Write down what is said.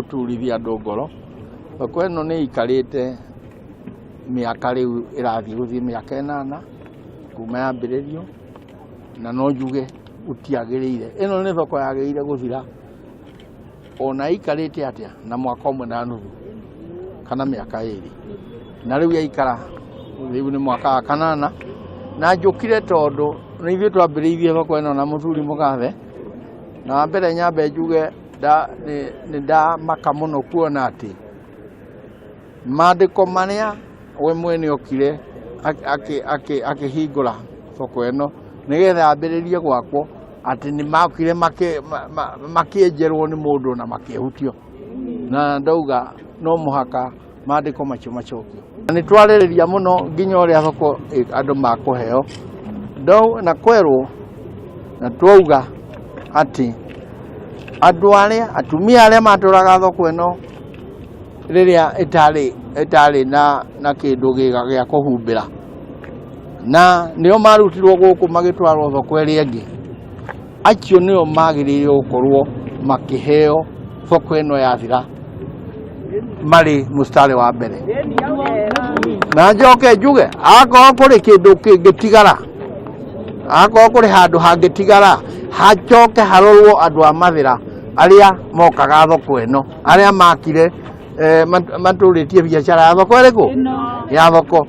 gũturithia andũ ngoro. Thoko ĩno nĩ ikarĩte mĩaka rĩu ĩrathiĩ gũthiĩ mĩaka 8 kuma yambĩrĩrio, na no njuge gũtiagĩrĩire. Ĩno nĩ thoko yagĩrĩire gũthira ona ikarĩte atĩa na mwaka ũmwe na nuthu kana mĩaka 2, na rĩu yaikara rĩu nĩ mwaka wa 8. Na njũkire tondũ nĩ ithuĩ twambĩrĩirie thoko ĩno na mũthuri Mũgathe, na wa mbere nyambe njuge nĩ ndamaka mũno kuona atĩ maandĩko marĩa we mwene okire akĩhingũra thoko ĩno nĩgetha yambĩrĩrie gwakwo, atĩ nĩ makire makĩenjerwo nĩ mũndũ na makĩhutio, na ndauga no mũhaka maandĩko macio macokio. Nĩ twarĩrĩria mũno nginya ũrĩa thoko andũ makũheo na kwerwo, na twauga atĩ andũ arĩa atumia arĩa matũraga thoko ĩno rĩrĩa ĩtarĩ na kĩndũ gĩa kũhumbĩra, na nĩo marutirwo gũkũ magĩtwarwo thoko ĩrĩa ĩngĩ, acio nĩo magĩrĩirwo gũkorwo makĩheo thoko ĩno yathira marĩ mũstari wa mbere. Na njoke njuge akorwo kũrĩ kĩndũ kĩngĩtigara, akorwo kũrĩ handũ hangĩtigara, hacoke harorwo andũ a mathĩra arĩa mokaga thoko ĩno, arĩa makire matũrĩtie biacara ya thoko ĩrĩkũ ya thoko.